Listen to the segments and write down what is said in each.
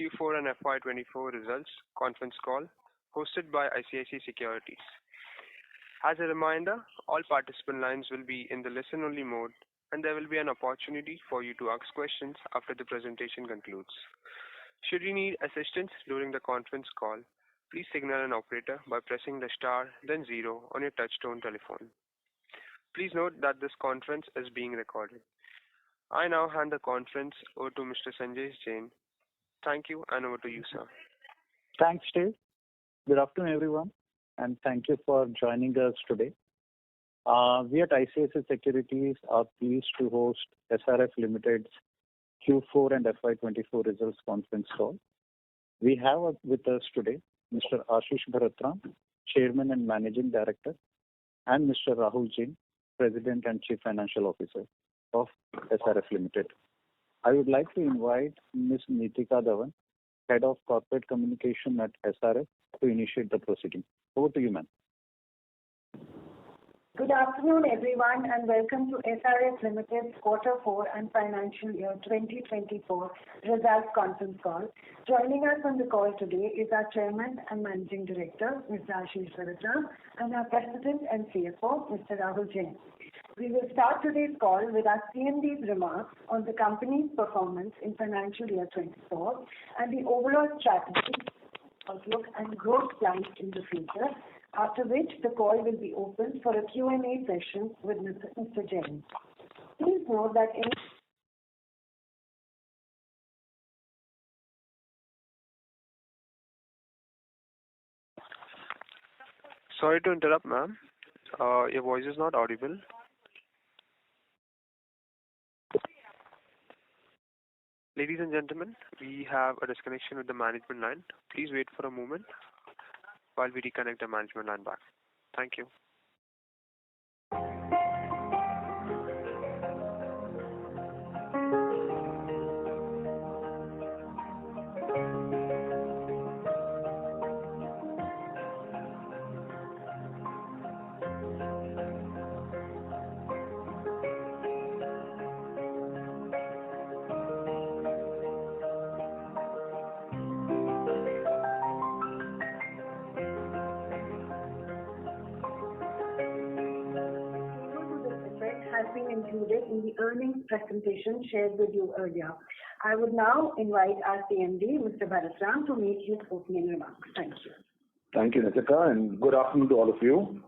Q4 and FY24 results conference call hosted by ICICI Securities. As a reminder, all participant lines will be in the listen-only mode, and there will be an opportunity for you to ask questions after the presentation concludes. Should you need assistance during the conference call, please signal an operator by pressing the star then 0 on your touchtone telephone. Please note that this conference is being recorded. I now hand the conference over to Mr. Sanjay Jain. Thank you, and over to you, sir. Thanks, Steve. Good afternoon, everyone, and thank you for joining us today. We at ICICI Securities are pleased to host SRF Ltd's Q4 and FY24 results conference call. We have with us today Mr. Ashish Bharat, Chairman and Managing Director, and Mr. Rahul Jain, President and Chief Financial Officer of SRF Ltd. I would like to invite Ms. Neetika Dhawan, Head of Corporate Communication at SRF, to initiate the proceeding. Over to you, ma'am. Good afternoon, everyone, and welcome to SRF Ltd's Q4 and Financial Year 2024 results conference call. Joining us on the call today is our Chairman and Managing Director, Mr. Ashish Bharat, and our President and CFO, Mr. Rahul Jain. We will start today's call with our CMD's remarks on the company's performance in Financial Year 24 and the overall strategy, outlook, and growth plans in the future, after which the call will be open for a Q&A session with Mr. Jain. Please note that Sorry to interrupt, ma'am. Your voice is not audible. Ladies and gentlemen, we have a disconnection with the management line. Please wait for a moment while we reconnect the management line back. Thank you. has been included in the earnings presentation shared with you earlier. I would now invite our CMD, Mr. Bharat, to make his opening remarks. Thank you. Thank you, Neetika, and good afternoon to all of you.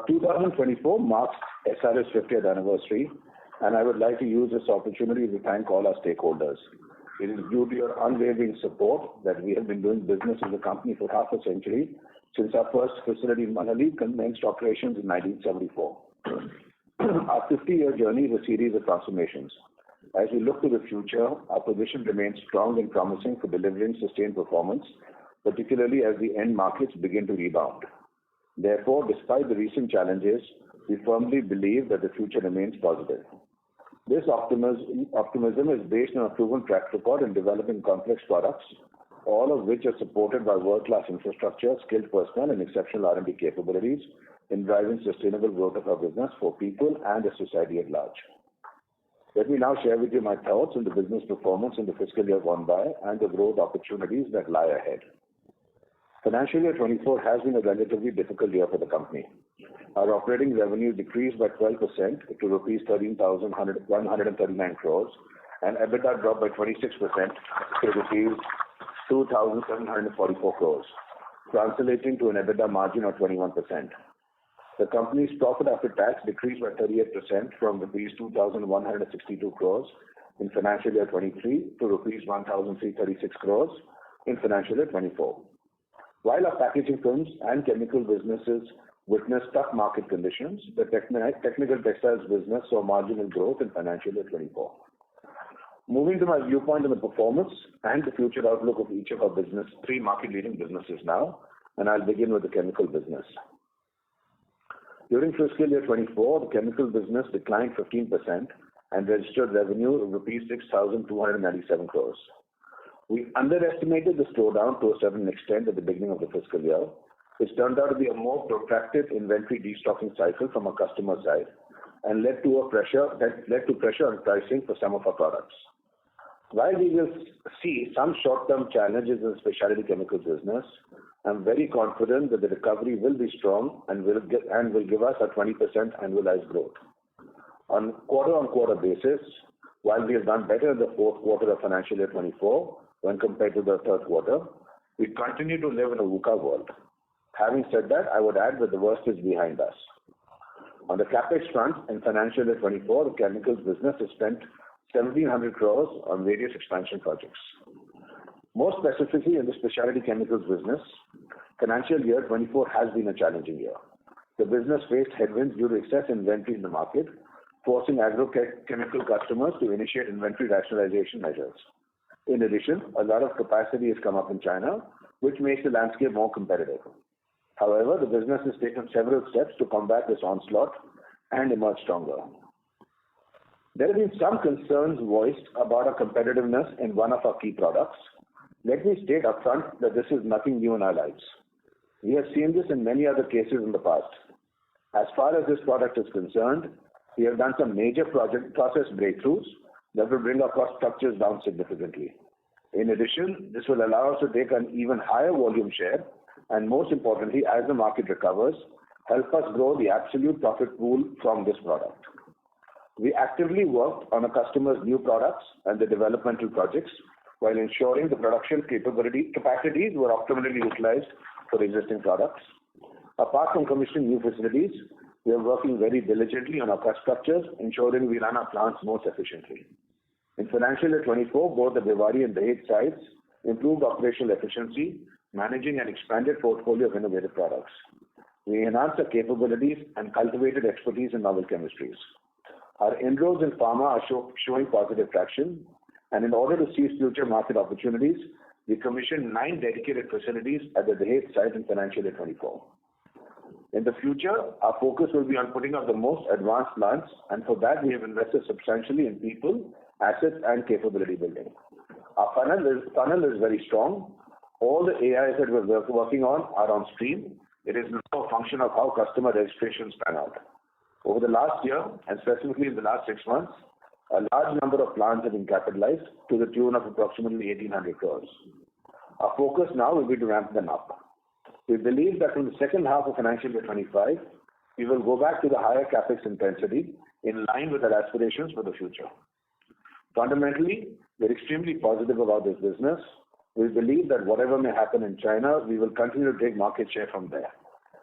2024 marks SRF's 50th anniversary, and I would like to use this opportunity to thank all our stakeholders. It is due to your unwavering support that we have been doing business in the company for half a century, since our first facility in Manali commenced operations in 1974. Our 50-year journey is a series of transformations. As we look to the future, our position remains strong and promising for delivering sustained performance, particularly as the end markets begin to rebound. Therefore, despite the recent challenges, we firmly believe that the future remains positive. This optimism is based on a proven track record in developing complex products, all of which are supported by world-class infrastructure, skilled personnel, and exceptional R&D capabilities in driving sustainable growth of our business for people and the society at large. Let me now share with you my thoughts on the business performance in the fiscal year gone by and the growth opportunities that lie ahead. Financial year 24 has been a relatively difficult year for the company. Our operating revenue decreased by 12% to rupees 13,139 crores, and EBITDA dropped by 26% to rupees 2,744 crores, translating to an EBITDA margin of 21%. The company's profit after tax decreased by 38% from rupees 2,162 crores in financial year 23 to rupees 1,336 crores in financial year 24. While our packaging films and chemical businesses witnessed tough market conditions, the technical textiles business saw marginal growth in financial year 24. Moving to my viewpoint on the performance and the future outlook of each of our three market-leading businesses now, and I'll begin with the chemical business. During fiscal year 24, the chemical business declined 15% and registered revenue of rupees 6,297 crores. We underestimated the slowdown to a certain extent at the beginning of the fiscal year, which turned out to be a more protracted inventory destocking cycle from our customer side and led to pressure on pricing for some of our products. While we will see some short-term challenges in the specialty chemicals business, I'm very confident that the recovery will be strong and will give us a 20% annualized growth. On quarter-on-quarter basis, while we have done better in the fourth quarter of financial year 24 when compared to the third quarter, we continue to live in a VUCA world. Having said that, I would add that the worst is behind us. On the capex front, in financial year 24, the chemicals business has spent 1,700 crores on various expansion projects. More specifically, in the specialty chemicals business, financial year 24 has been a challenging year. The business faced headwinds due to excess inventory in the market, forcing agrochemical customers to initiate inventory rationalization measures. In addition, a lot of capacity has come up in China, which makes the landscape more competitive. However, the business has taken several steps to combat this onslaught and emerge stronger. There have been some concerns voiced about our competitiveness in one of our key products. Let me state upfront that this is nothing new in our lives. We have seen this in many other cases in the past. As far as this product is concerned, we have done some major process breakthroughs that will bring our cost structures down significantly. In addition, this will allow us to take an even higher volume share and, most importantly, as the market recovers, help us grow the absolute profit pool from this product. We actively worked on our customers' new products and the developmental projects while ensuring the production capacities were optimally utilized for existing products. Apart from commissioning new facilities, we are working very diligently on our cost structures, ensuring we run our plants most efficiently. In financial year 24, both the Bhiwadi and Dahej sites improved operational efficiency, managing an expanded portfolio of innovative products. We enhanced our capabilities and cultivated expertise in novel chemistries. Our inroads in pharma are showing positive traction, and in order to seize future market opportunities, we commissioned 9 dedicated facilities at the Dahej site in financial year 24. In the future, our focus will be on putting up the most advanced plants, and for that we have invested substantially in people, assets, and capability building. Our funnel is very strong. All the AIs that we're working on are on stream. It is now a function of how customer registrations pan out. Over the last year, and specifically in the last 6 months, a large number of plants have been capitalized to the tune of approximately 1,800 crores. Our focus now will be to ramp them up. We believe that in the second half of financial year 25, we will go back to the higher capex intensity in line with our aspirations for the future. Fundamentally, we're extremely positive about this business. We believe that whatever may happen in China, we will continue to take market share from there.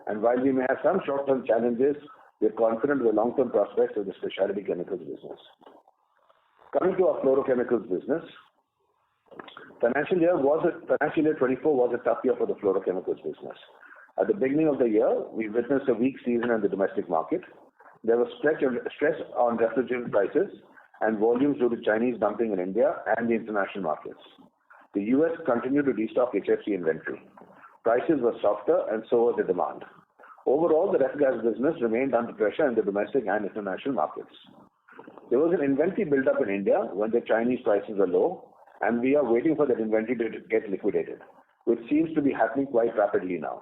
And while we may have some short-term challenges, we're confident with the long-term prospects of the specialty chemicals business. Coming to our fluorochemicals business, financial year 24 was a tough year for the fluorochemicals business. At the beginning of the year, we witnessed a weak season in the domestic market. There was stress on refrigerant prices and volumes due to Chinese dumping in India and the international markets. The US continued to destock HFC inventory. Prices were softer and so was the demand. Overall, the ref gas business remained under pressure in the domestic and international markets. There was an inventory build-up in India when the Chinese prices were low, and we are waiting for that inventory to get liquidated, which seems to be happening quite rapidly now.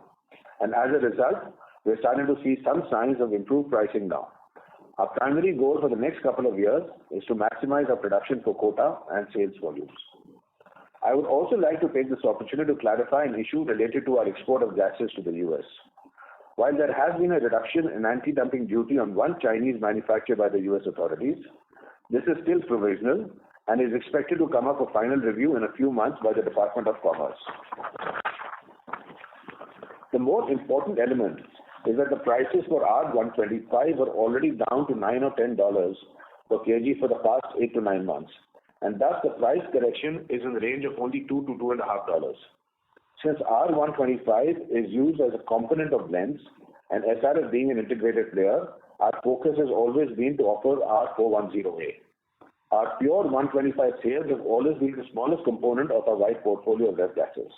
And as a result, we're starting to see some signs of improved pricing now. Our primary goal for the next couple of years is to maximize our production for quota and sales volumes. I would also like to take this opportunity to clarify an issue related to our export of gases to the US. While there has been a reduction in anti-dumping duty on one Chinese manufacturer by the US authorities, this is still provisional and is expected to come up for final review in a few months by the Department of Commerce. The more important element is that the prices for R125 were already down to $9 or $10 per kg for the past 8 to 9 months, and thus the price correction is in the range of only $2 to $2.50. Since R125 is used as a component of blends, and SRF being an integrated player, our focus has always been to offer R410A. Our pure 125 sales have always been the smallest component of our wide portfolio of ref gases.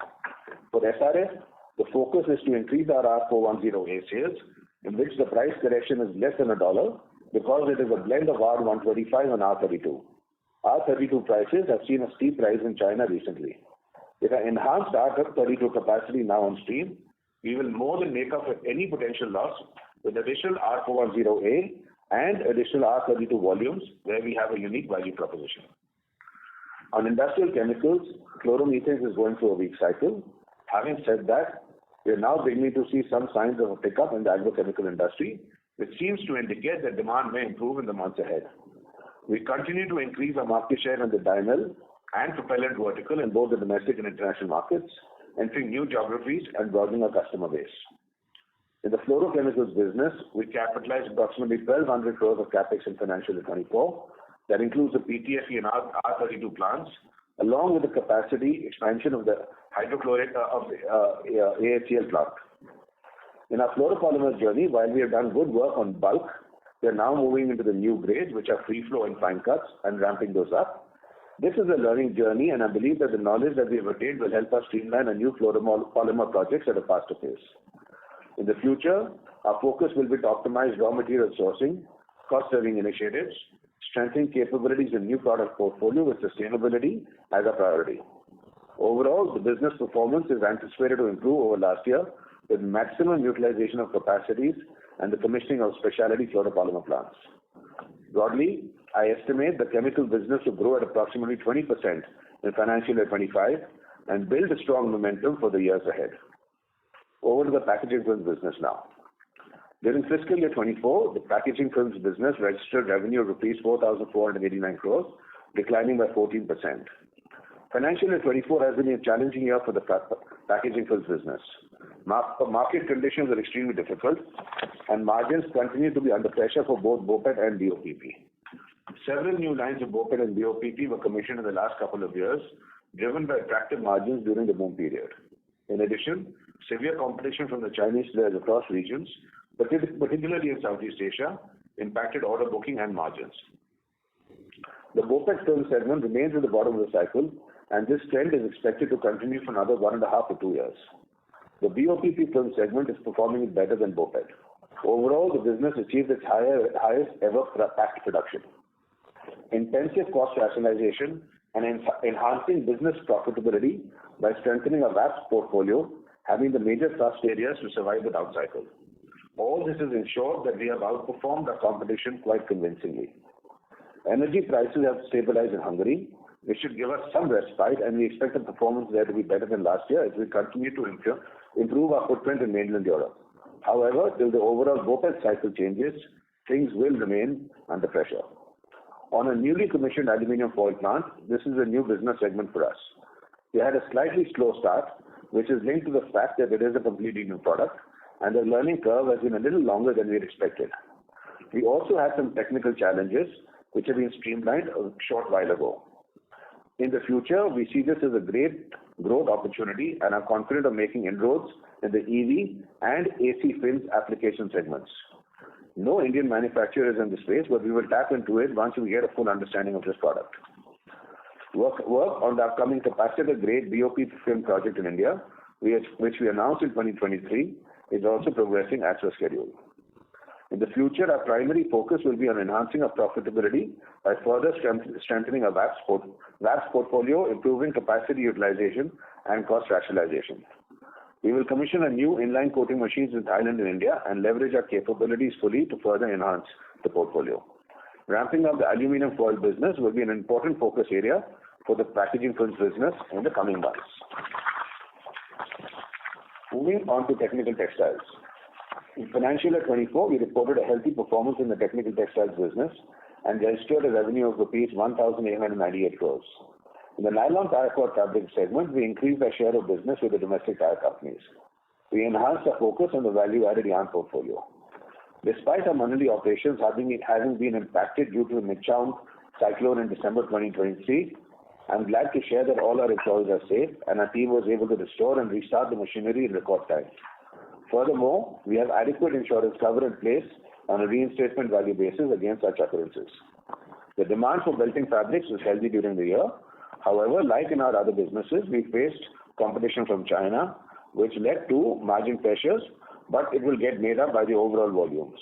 For SRF, the focus is to increase our R410A sales, in which the price correction is less than $1 because it is a blend of R125 and R32. R32 prices have seen a steep rise in China recently. With our enhanced R32 capacity now on stream, we will more than make up for any potential loss with additional R410A and additional R32 volumes where we have a unique value proposition. On industrial chemicals, chloromethane is going through a weak cycle. Having said that, we are now beginning to see some signs of a pickup in the agrochemical industry, which seems to indicate that demand may improve in the months ahead. We continue to increase our market share in the diamel and propellant vertical in both the domestic and international markets, entering new geographies and broadening our customer base. In the fluorochemicals business, we capitalized approximately 1,200 crores of capex in financial year 24. That includes the PTFE and R32 plants, along with the capacity expansion of the hydrochloric AHCl plant. In our fluoropolymer journey, while we have done good work on bulk, we are now moving into the new grades, which are free flow and fine cuts, and ramping those up. This is a learning journey, and I believe that the knowledge that we have attained will help us streamline our new fluoropolymer projects at a faster pace. In the future, our focus will be to optimize raw material sourcing, cost-saving initiatives, strengthening capabilities in new product portfolio with sustainability as a priority. Overall, the business performance is anticipated to improve over last year with maximum utilization of capacities and the commissioning of specialty fluoropolymer plants. Broadly, I estimate the chemical business to grow at approximately 20% in financial year 25 and build a strong momentum for the years ahead. Over to the packaging films business now. During fiscal year 24, the packaging films business registered revenue of rupees 4,489 crores, declining by 14%. Financial year 24 has been a challenging year for the packaging films business. Market conditions are extremely difficult, and margins continue to be under pressure for both BOPET and BOPP. Several new lines of BOPET and BOPP were commissioned in the last couple of years, driven by attractive margins during the boom period. In addition, severe competition from the Chinese players across regions, particularly in Southeast Asia, impacted order booking and margins. The BOPET film segment remains at the bottom of the cycle, and this trend is expected to continue for another 1.5 to 2 years. The BOPP film segment is performing better than BOPET. Overall, the business achieved its highest ever packed production. Intensive cost rationalization and enhancing business profitability by strengthening our VAPs portfolio have been the major thrust areas to survive the down cycle. All this has ensured that we have outperformed our competition quite convincingly. Energy prices have stabilized in Hungary, which should give us some respite, and we expect the performance there to be better than last year as we continue to improve our footprint in mainland Europe. However, till the overall BOPET cycle changes, things will remain under pressure. On a newly commissioned aluminium foil plant, this is a new business segment for us. We had a slightly slow start, which is linked to the fact that it is a completely new product, and the learning curve has been a little longer than we had expected. We also had some technical challenges, which have been streamlined a short while ago. In the future, we see this as a great growth opportunity and are confident of making inroads in the EV and AC films application segments. No Indian manufacturer is in this space, but we will tap into it once we get a full understanding of this product. Work on the upcoming capacitor-grade BOP film project in India, which we announced in 2023, is also progressing as per schedule. In the future, our primary focus will be on enhancing our profitability by further strengthening our VAPs portfolio, improving capacity utilization, and cost rationalization. We will commission a new inline coating machines in Thailand and India and leverage our capabilities fully to further enhance the portfolio. Ramping up the aluminium foil business will be an important focus area for the packaging films business in the coming months. Moving on to technical textiles. In financial year 24, we reported a healthy performance in the technical textiles business and registered a revenue of rupees 1,898 crores. In the nylon tire cord fabric segment, we increased our share of business with the domestic tire companies. We enhanced our focus on the value-added yarn portfolio. Despite our Manali operations having been impacted due to the Michaung cyclone in December 2023, I'm glad to share that all our employees are safe and our team was able to restore and restart the machinery in record time. Furthermore, we have adequate insurance cover in place on a reinstatement value basis against such occurrences. The demand for belting fabrics was healthy during the year. However, like in our other businesses, we faced competition from China, which led to margin pressures, but it will get made up by the overall volumes.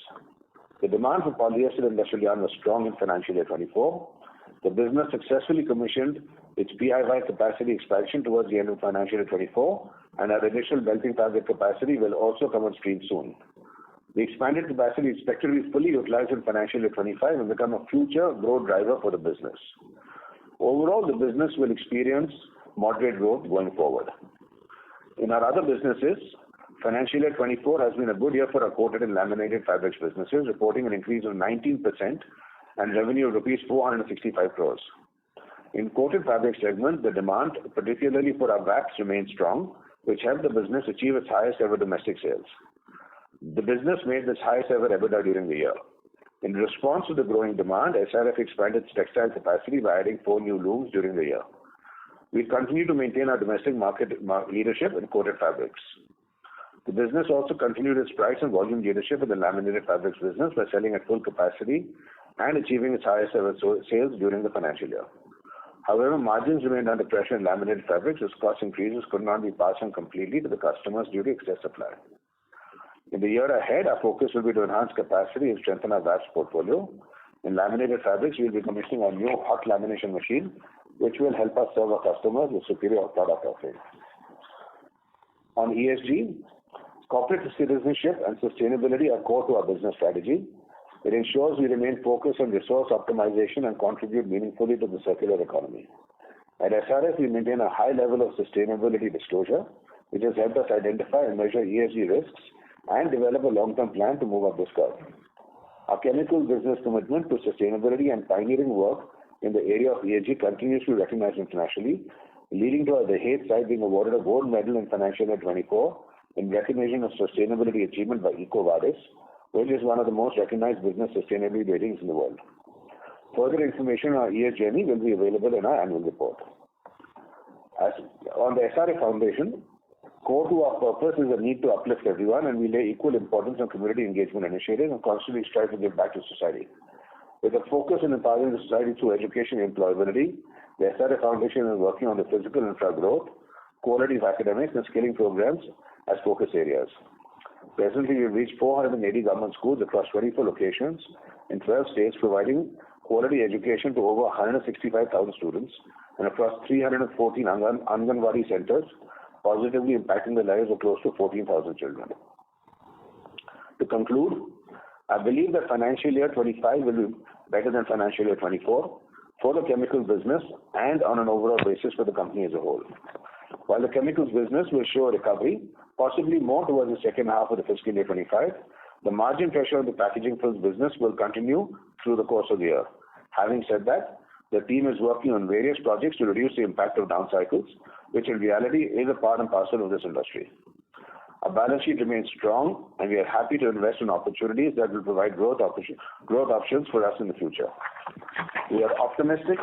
The demand for polyester industrial yarn was strong in financial year 24. The business successfully commissioned its PIY capacity expansion towards the end of financial year 24, and our additional belting fabric capacity will also come on stream soon. The expanded capacity is expected to be fully utilized in financial year 25 and become a future growth driver for the business. Overall, the business will experience moderate growth going forward. In our other businesses, financial year 24 has been a good year for our coated and laminated fabrics businesses, reporting an increase of 19% and revenue of rupees 465 crores. In coated fabric segment, the demand, particularly for our wraps, remains strong, which helped the business achieve its highest ever domestic sales. The business made its highest ever EBITDA during the year. In response to the growing demand, SRF expanded its textile capacity by adding 4 new looms during the year. We continue to maintain our domestic market leadership in coated fabrics. The business also continued its price and volume leadership in the laminated fabrics business by selling at full capacity and achieving its highest ever sales during the financial year. However, margins remained under pressure in laminated fabrics as cost increases could not be passed on completely to the customers due to excess supply. In the year ahead, our focus will be to enhance capacity and strengthen our wraps portfolio. In laminated fabrics, we will be commissioning our new hot lamination machine, which will help us serve our customers with superior product offerings. On ESG, corporate citizenship and sustainability are core to our business strategy. It ensures we remain focused on resource optimization and contribute meaningfully to the circular economy. At SRF, we maintain a high level of sustainability disclosure, which has helped us identify and measure ESG risks and develop a long-term plan to move up this curve. Our chemical business commitment to sustainability and pioneering work in the area of ESG continues to be recognized internationally, leading to our Dahej site being awarded a gold medal in financial year 24 in recognition of sustainability achievement by EcoVadis, which is one of the most recognized business sustainability ratings in the world. Further information on our ESG journey will be available in our annual report. As on the SRF Foundation, core to our purpose is the need to uplift everyone, and we lay equal importance on community engagement initiatives and constantly strive to give back to society. With a focus on empowering the society through education and employability, the SRF Foundation is working on the physical infra growth, quality of academics, and skilling programs as focus areas. Presently, we have reached 480 government schools across 24 locations in 12 states, providing quality education to over 165,000 students and across 314 Anganwadi centers, positively impacting the lives of close to 14,000 children. To conclude, I believe that financial year 25 will be better than financial year 24 for the chemical business and on an overall basis for the company as a whole. While the chemicals business will show a recovery, possibly more towards the second half of the fiscal year 25, the margin pressure on the packaging films business will continue through the course of the year. Having said that, the team is working on various projects to reduce the impact of down cycles, which in reality is a part and parcel of this industry. Our balance sheet remains strong, and we are happy to invest in opportunities that will provide growth options for us in the future. We are optimistic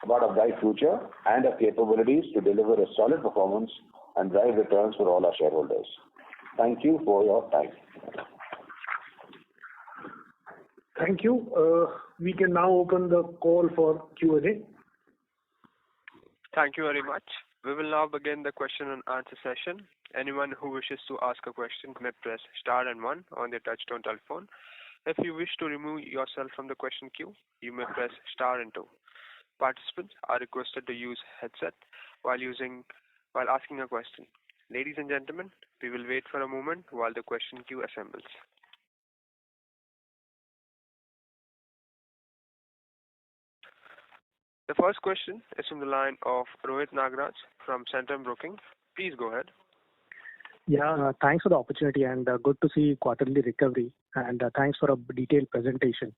about our bright future and our capabilities to deliver a solid performance and drive returns for all our shareholders. Thank you for your time. Thank you. We can now open the call for Q&A. Thank you very much. We will now begin the question and answer session. Anyone who wishes to ask a question may press star and 1 on their touchtone telephone. If you wish to remove yourself from the question queue, you may press star and 2. Participants are requested to use headset while asking a question. Ladies and gentlemen, we will wait for a moment while the question queue assembles. The first question is from the line of Rohit Nagraj from Centrum Broking. Please go ahead. Yeah, thanks for the opportunity and good to see quarterly recovery, and thanks for a detailed presentation.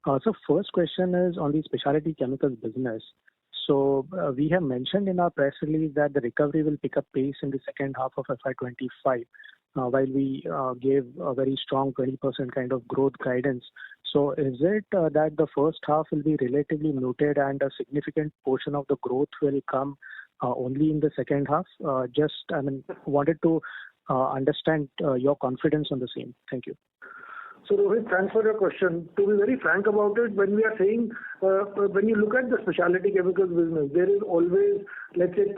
So first question is on the specialty chemicals business. So we have mentioned in our press release that the recovery will pick up pace in the second half of FY25, while we gave a very strong 20% kind of growth guidance. So is it that the first half will be relatively muted and a significant portion of the growth will come only in the second half? Wanted to understand your confidence on the same. Thank you. So Rohit, thanks for your question. To be very frank about it, when we are saying, when you look at the specialty chemicals business, there is always, let's say,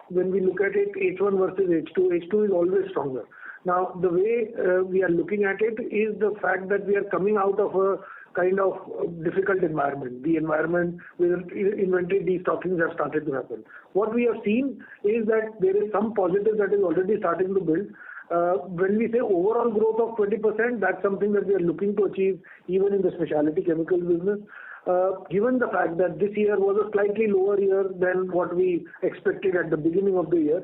when we look at it, H1 versus H2 is always stronger. Now, the way we are looking at it is the fact that we are coming out of a kind of difficult environment. The environment where inventory destockings have started to happen. What we have seen is that there is some positive that is already starting to build. When we say overall growth of 20%, that's something that we are looking to achieve even in the specialty chemicals business. given the fact that this year was a slightly lower year than what we expected at the beginning of the year,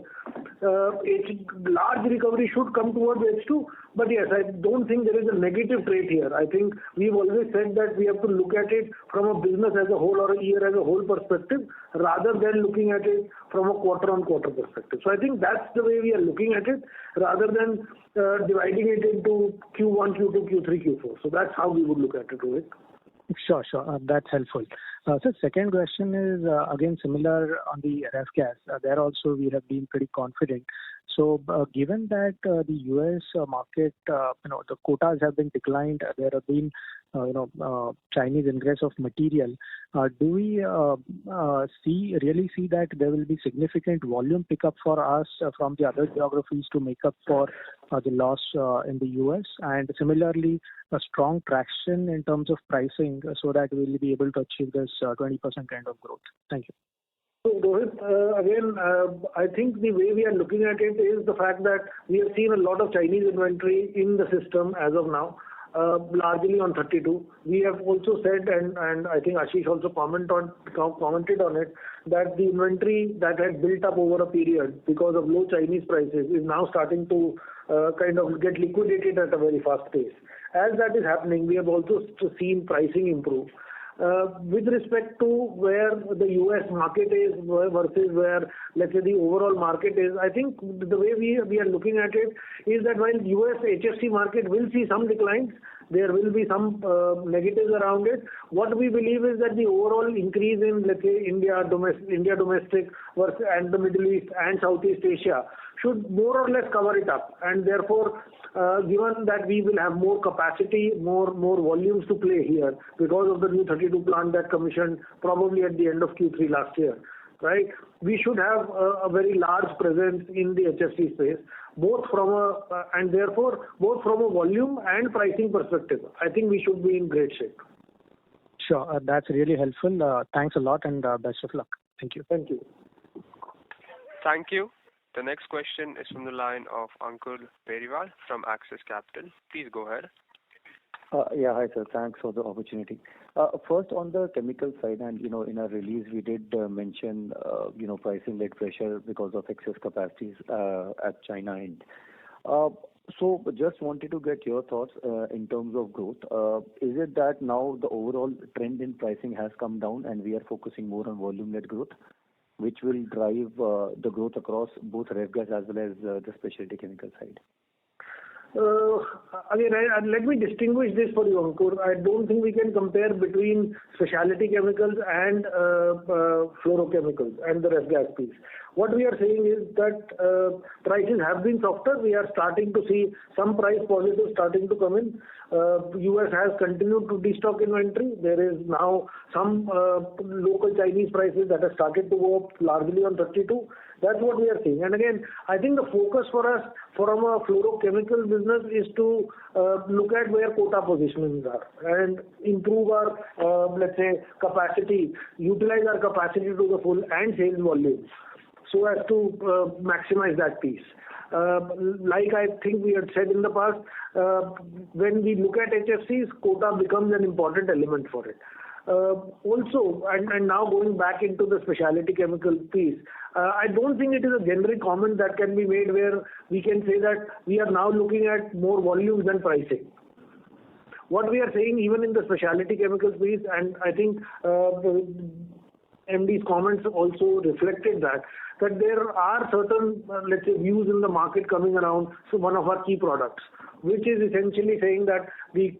large recovery should come towards H2. But yes, I don't think there is a negative trait here. I think we've always said that we have to look at it from a business as a whole or a year as a whole perspective, rather than looking at it from a quarter-on-quarter perspective. So I think that's the way we are looking at it, rather than dividing it into Q1, Q2, Q3, Q4. So that's how we would look at it, Rohit. Sure. That's helpful. So second question is again similar on the RF gas. There also we have been pretty confident. So given that the US market, the quotas have been declined, there have been Chinese ingress of material. Do we really see that there will be significant volume pickup for us from the other geographies to make up for the loss in the US, and similarly a strong traction in terms of pricing so that we will be able to achieve this 20% kind of growth? Thank you. So Rohit, again, I think the way we are looking at it is the fact that we have seen a lot of Chinese inventory in the system as of now, largely on 32. We have also said, and I think Ashish also commented on it, that the inventory that had built up over a period because of low Chinese prices is now starting to kind of get liquidated at a very fast pace. As that is happening, we have also seen pricing improve. With respect to where the US market is versus where, let's say, the overall market is, I think the way we are looking at it is that while US HFC market will see some declines, there will be some negatives around it. What we believe is that the overall increase in, let's say, India domestic versus, and the Middle East and Southeast Asia should more or less cover it up. And therefore, given that we will have more capacity, more volumes to play here because of the new 32 plant that commissioned probably at the end of Q3 last year, right? We should have a very large presence in the HFC space, both from a volume and pricing perspective. I think we should be in great shape. Sure, that's really helpful. Thanks a lot and best of luck. Thank you. Thank you. Thank you. The next question is from the line of Ankur Periwal from Axis Capital. Please go ahead. Hi sir. Thanks for the opportunity. First on the chemical side, and in our release we did mention pricing-led pressure because of excess capacities at China end. So just wanted to get your thoughts in terms of growth. Is it that now the overall trend in pricing has come down and we are focusing more on volume-led growth, which will drive the growth across both ref gas as well as the specialty chemical side? Again, let me distinguish this for you, Ankur. I don't think we can compare between specialty chemicals and fluorochemicals and the ref gas piece. What we are saying is that prices have been softer. We are starting to see some price positives starting to come in. US has continued to destock inventory. There is now some local Chinese prices that have started to go up largely on 32. That's what we are seeing. And again, I think the focus for us from a fluorochemical business is to look at where quota positionings are and improve our, let's say, capacity, utilize our capacity to the full and sales volumes so as to maximize that piece. Like I think we had said in the past, when we look at HFCs, quota becomes an important element for it. Also, and now going back into the specialty chemical piece, I don't think it is a generic comment that can be made where we can say that we are now looking at more volumes than pricing. What we are saying, even in the specialty chemicals piece, and I think MD's comments also reflected that there are certain, let's say, views in the market coming around one of our key products, which is essentially saying that the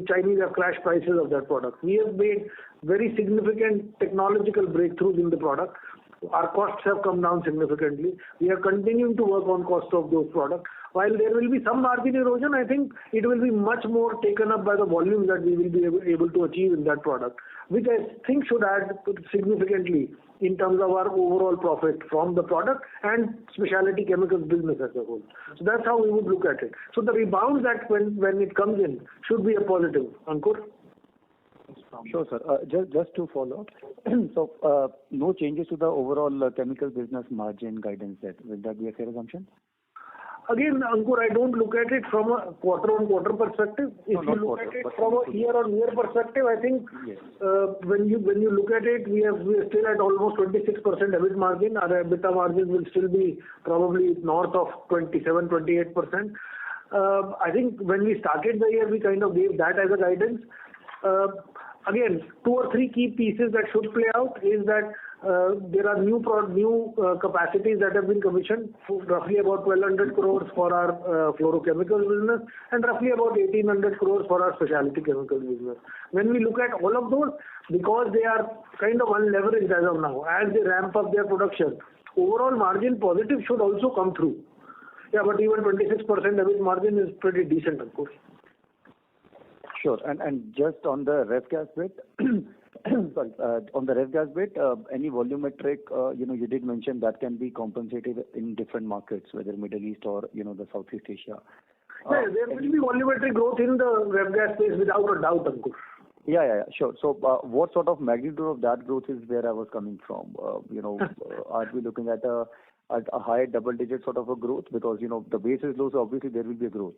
Chinese have crashed prices of that product. We have made very significant technological breakthroughs in the product. Our costs have come down significantly. We are continuing to work on cost of those products. While there will be some margin erosion, I think it will be much more taken up by the volumes that we will be able to achieve in that product, which I think should add significantly in terms of our overall profit from the product and specialty chemicals business as a whole. So that's how we would look at it. So the rebound that when it comes in should be a positive. Ankur? Sure, sir. Just to follow up. So no changes to the overall chemical business margin guidance there. Will that be a fair assumption? Again, Ankur, I don't look at it from a quarter-on-quarter perspective. If you look at it from a year-on-year perspective, I think when you look at it, we are still at almost 26% EBIT margin. Our EBITDA margin will still be probably north of 27-28%. I think when we started the year, we kind of gave that as a guidance. Again, 2 or 3 key pieces that should play out is that there are new capacities that have been commissioned, roughly about 1,200 crores for our fluorochemicals business and roughly about 1,800 crores for our specialty chemicals business. When we look at all of those, because they are kind of unleveraged as of now, as they ramp up their production, overall margin positive should also come through. Yeah, but even 26% EBIT margin is pretty decent, of course. Sure. And just on the ref gas bit, sorry, on the ref gas bit, any volumetric, you did mention that can be compensated in different markets, whether Middle East or, the Southeast Asia. Yeah, there will be volumetric growth in the ref gas space without a doubt, Ankur. Yeah, sure. So, what sort of magnitude of that growth is where I was coming from? Are we looking at a high double-digit sort of a growth? Because, the base is low, so obviously there will be a growth.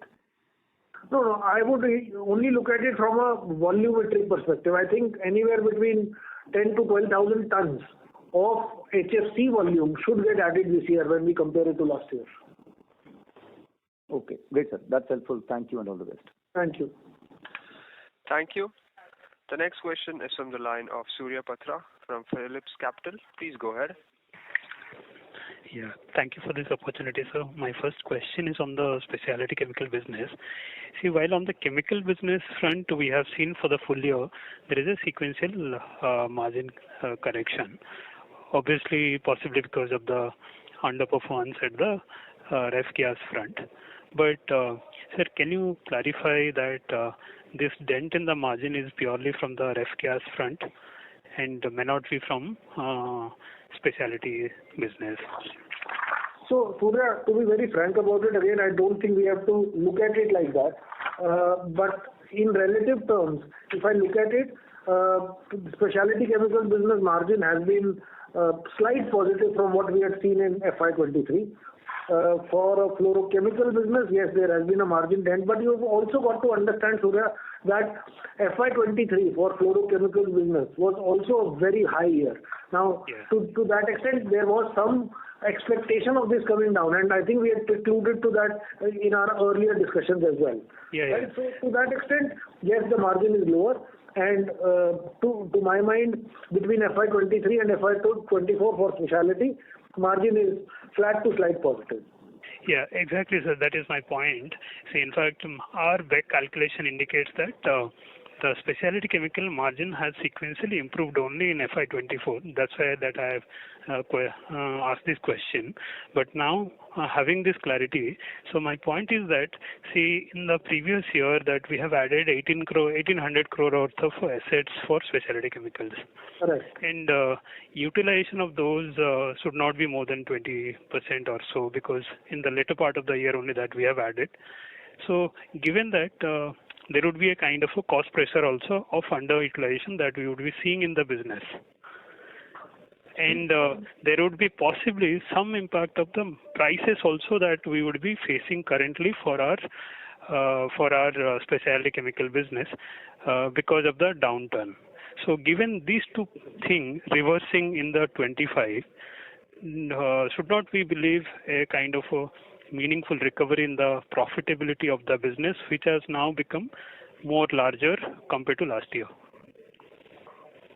No, I would only look at it from a volumetric perspective. I think anywhere between 10 to 12,000 tons of HFC volume should get added this year when we compare it to last year. Okay, great, sir. That's helpful. Thank you and all the best. Thank you. Thank you. The next question is from the line of Surya Patra from Phillips Capital. Please go ahead. Yeah, thank you for this opportunity, sir. My first question is on the specialty chemical business. See, while on the chemical business front, we have seen for the full year, there is a sequential margin correction. Obviously, possibly because of the underperformance at the ref gas front. But, sir, can you clarify that this dent in the margin is purely from the ref gas front and may not be from specialty business? So, Surya, to be very frank about it, again, I don't think we have to look at it like that. But in relative terms, if I look at it, specialty chemical business margin has been slight positive from what we had seen in FY23. For a fluorochemical business, yes, there has been a margin dent, but you've also got to understand, Surya, that FY23 for fluorochemical business was also a very high year. Now, to that extent, there was some expectation of this coming down, and I think we had alluded to that in our earlier discussions as well. Right? So, to that extent, yes, the margin is lower, and to my mind, between FY23 and FY24 for specialty, margin is flat to slight positive. Yeah, exactly, sir. That is my point. See, in fact, our back calculation indicates that the specialty chemical margin has sequentially improved only in FY24. That's why that I have asked this question. But now, having this clarity, so my point is that, see, in the previous year that we have added 1,800 crore worth of assets for specialty chemicals. Correct. And utilization of those should not be more than 20% or so, because in the later part of the year only that we have added. So, given that there would be a kind of a cost pressure also of underutilization that we would be seeing in the business. And there would be possibly some impact of the prices also that we would be facing currently for our specialty chemical business because of the downturn. So given these two things reversing in the 25, should not we believe a kind of a meaningful recovery in the profitability of the business, which has now become more larger compared to last year?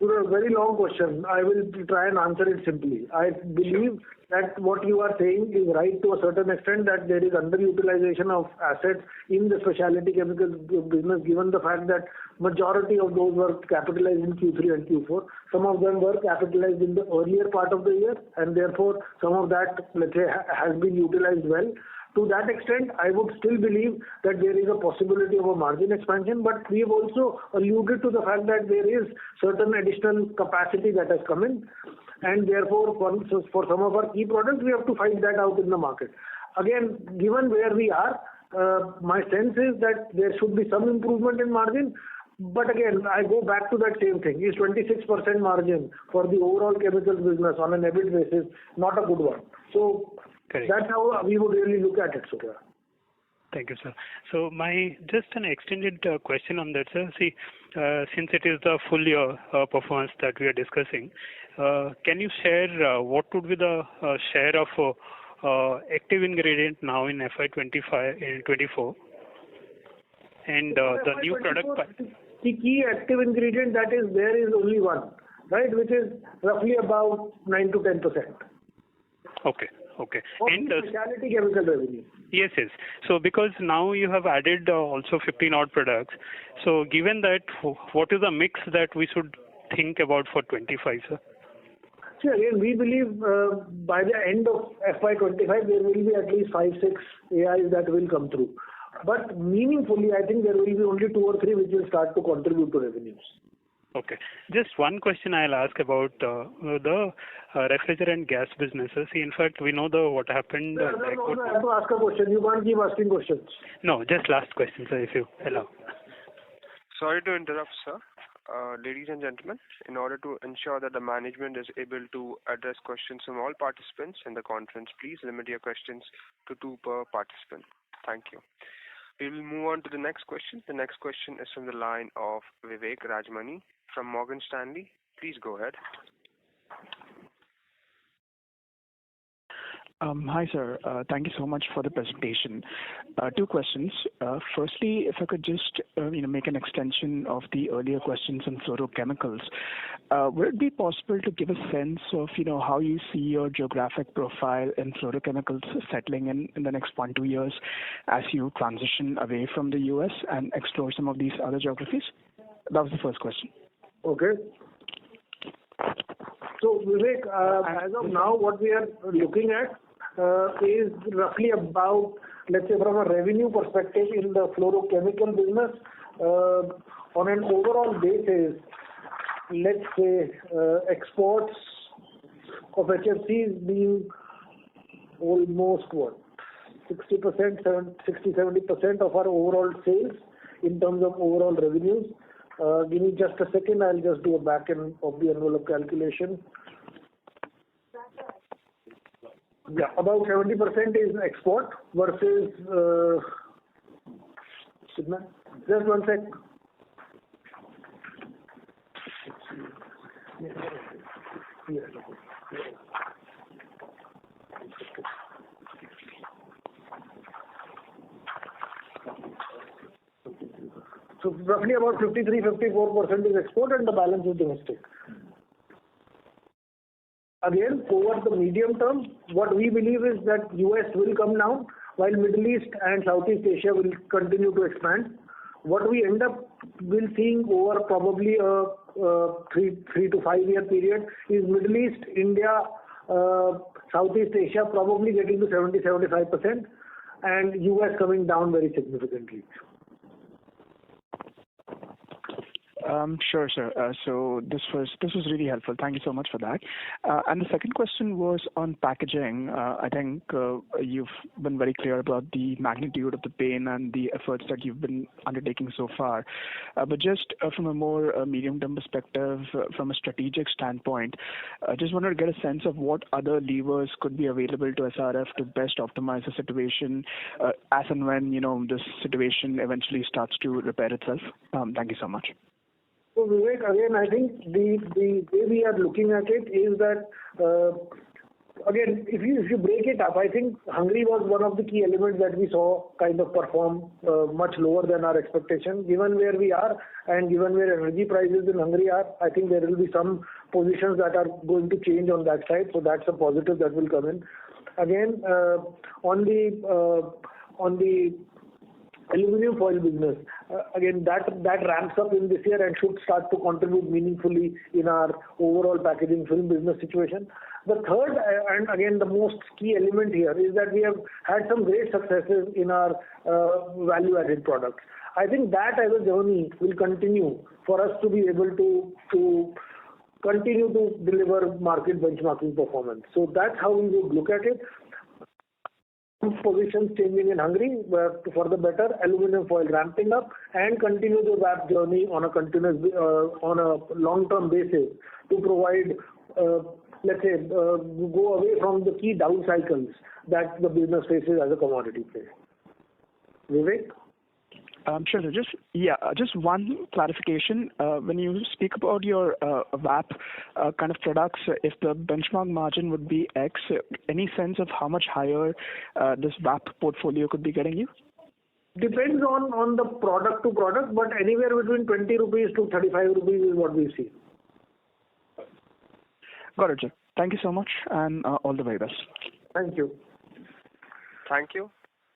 A very long question. I will try and answer it simply. I believe that what you are saying is right to a certain extent, that there is underutilization of assets in the specialty chemicals business, given the fact that majority of those were capitalized in Q3 and Q4. Some of them were capitalized in the earlier part of the year, and therefore some of that, let's say, has been utilized well. To that extent, I would still believe that there is a possibility of a margin expansion, but we have also alluded to the fact that there is certain additional capacity that has come in, and therefore for some of our key products, we have to find that out in the market. Again, given where we are, my sense is that there should be some improvement in margin. But again, I go back to that same thing. Is 26% margin for the overall chemicals business on an EBIT basis not a good one? So Correct. That's how we would really look at it, Surya. Thank you, sir. So just an extended question on that, sir. See, since it is the full year performance that we are discussing, can you share what would be the share of active ingredient now in FY25 and 24, and the new product? The key active ingredient that is there is only one, right, which is roughly about 9 to 10%. Okay. And specialty chemical revenue. Yes. So because now you have added also 15 odd products. So given that, what is the mix that we should think about for 25, sir? See, again, we believe by the end of FY25 there will be at least 5-6 AIs that will come through. But meaningfully, I think there will be only 2 or 3 which will start to contribute to revenues. Okay. Just one question I'll ask about the refrigerant gas businesses. See, in fact, we know what happened. No, I have to ask a question. You can't keep asking questions. No, just last question, sir, if you allow. Sorry to interrupt, sir. Ladies and gentlemen, in order to ensure that the management is able to address questions from all participants in the conference, please limit your questions to 2 per participant. Thank you. We will move on to the next question. The next question is from the line of Vivek Rajmani from Morgan Stanley. Please go ahead. Hi, sir. Thank you so much for the presentation. 2 questions. Firstly, if I could just make an extension of the earlier questions on fluorochemicals. Would it be possible to give a sense of how you see your geographic profile in fluorochemicals settling in the next 1-2 years as you transition away from the US and explore some of these other geographies? That was the first question. Okay. So Vivek, as of now, what we are looking at is roughly about, let's say, from a revenue perspective in the fluorochemical business, on an overall basis, let's say exports of HFCs being almost 60-70% of our overall sales in terms of overall revenues. Give me just a second, I'll just do a back end of the envelope calculation. Yeah, about 70% is export versus, just one sec. So roughly about 53-54% is export and the balance is domestic. Again, over the medium term, what we believe is that US will come down while Middle East and Southeast Asia will continue to expand. What we end up will seeing over probably a 3 to 5 year period is Middle East, India, Southeast Asia probably getting to 70-75% and US coming down very significantly. Sure, sir. So this was really helpful. Thank you so much for that. And the second question was on packaging. I think you've been very clear about the magnitude of the pain and the efforts that you've been undertaking so far. But just from a more medium-term perspective, from a strategic standpoint, I just wanted to get a sense of what other levers could be available to SRF to best optimize the situation as and when this situation eventually starts to repair itself. Thank you so much. So Vivek, again, I think the way we are looking at it is that, again, if you break it up, I think Hungary was one of the key elements that we saw kind of perform much lower than our expectation. Given where we are and given where energy prices in Hungary are, I think there will be some positions that are going to change on that side. So that's a positive that will come in. Again, on the aluminum foil business, again, that ramps up in this year and should start to contribute meaningfully in our overall packaging film business situation. The third, and again the most key element here, is that we have had some great successes in our value-added products. I think that as a journey will continue for us to be able to continue to deliver market benchmarking performance. So that's how we would look at it. Positions changing in Hungary for the better, aluminum foil ramping up, and continue the VAP journey on a continuous, on a long-term basis to provide, let's say, go away from the key down cycles that the business faces as a commodity play. Vivek? Sure. So just one clarification. When you speak about your VAP kind of products, if the benchmark margin would be X, any sense of how much higher this VAP portfolio could be getting you? Depends on the product to product, but anywhere between 20 rupees to 35 rupees is what we see. Got it, sir. Thank you so much, and all the very best. Thank you. Thank you.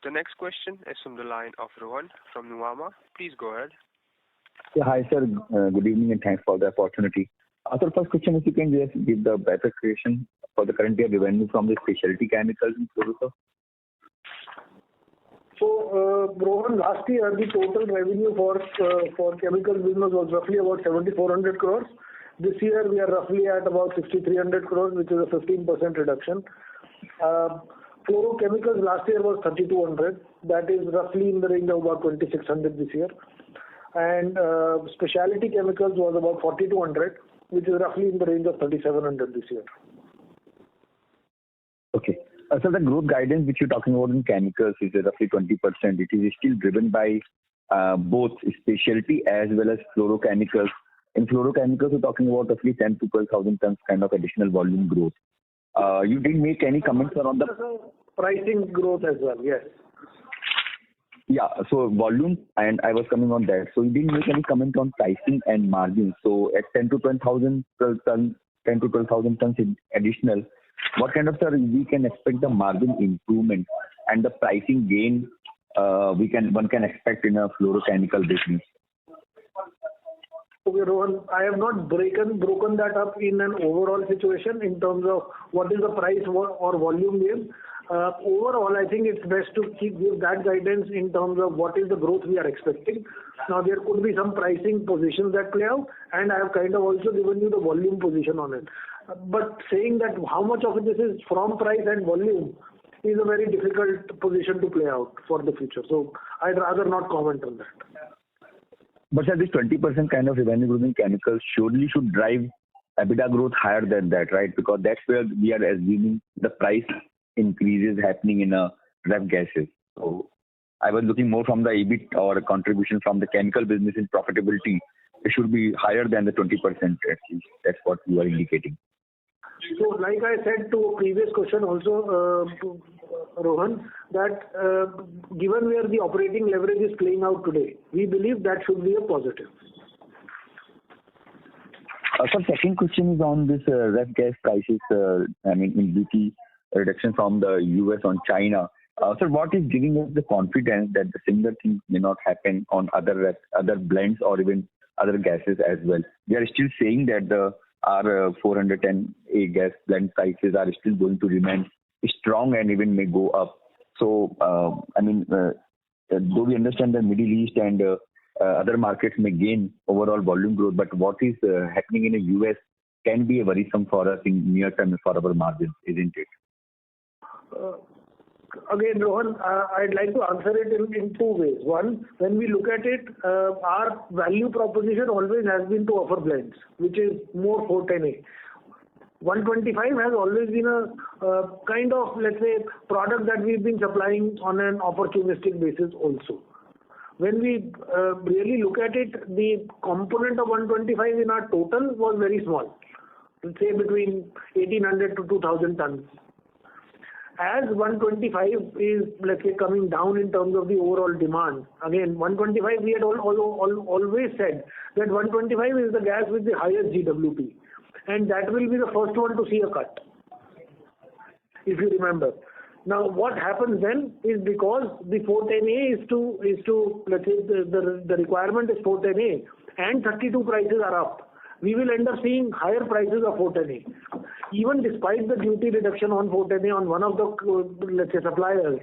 The next question is from the line of Rohan from Nuvama. Please go ahead. Yeah, hi, sir. Good evening, and thanks for the opportunity. So first question is, you can just give the bifurcation for the current year revenue from the specialty chemicals in fluoro. So, Rohan, last year the total revenue for chemical business was roughly about 7,400 crores. This year we are roughly at about 6,300 crores, which is a 15% reduction. Fluorochemicals last year was 3,200. That is roughly in the range of about 2,600 this year. And specialty chemicals was about 4,200, which is roughly in the range of 3,700 this year. Okay. So the growth guidance which you're talking about in chemicals is roughly 20%. It is still driven by both specialty as well as fluorochemicals. In fluorochemicals, we're talking about roughly 10 to 12,000 tons kind of additional volume growth. You didn't make any comments around the pricing growth as well, yes. Yeah, so volume, and I was coming on that. So you didn't make any comment on pricing and margin. So at 10 to 12,000 tons additional, what kind of, sir, we can expect the margin improvement and the pricing gain one can expect in a fluorochemical business? Okay, Rohan, I have not broken that up in an overall situation in terms of what is the price or volume gain. Overall, I think it's best to give that guidance in terms of what is the growth we are expecting. Now, there could be some pricing positions that play out, and I have kind of also given you the volume position on it. But saying that how much of this is from price and volume is a very difficult position to play out for the future. So I'd rather not comment on that. But sir, this 20% kind of revenue growth in chemicals surely should drive EBITDA growth higher than that, right? Because that's where we are assuming the price increases happening in ref gases. So I was looking more from the EBIT or contribution from the chemical business in profitability. It should be higher than the 20% at least. That's what you are indicating. So like I said to a previous question also, Rohan, that given where the operating leverage is playing out today, we believe that should be a positive. So second question is on this ref gas prices, in duty reduction from the US on China. So what is giving us the confidence that the similar thing may not happen on other blends or even other gases as well? We are still saying that our 410A gas blend prices are still going to remain strong and even may go up. So, though we understand the Middle East and other markets may gain overall volume growth, but what is happening in the US can be a worrisome for us in near term for our margins, isn't it? Again, Rohan, I'd like to answer it in two ways. One, when we look at it, our value proposition always has been to offer blends, which is more 410A. 125 has always been a kind of, let's say, product that we've been supplying on an opportunistic basis also. When we really look at it, the component of 125 in our total was very small, let's say between 1,800 to 2,000 tons. As 125 is, let's say, coming down in terms of the overall demand, again, 125, we had always said that 125 is the gas with the highest GWP. And that will be the first one to see a cut, if you remember. Now, what happens then is because the 410A is to let's say, the requirement is 410A and 32 prices are up. We will end up seeing higher prices of 410A. Even despite the duty reduction on 410A on one of the, let's say, suppliers,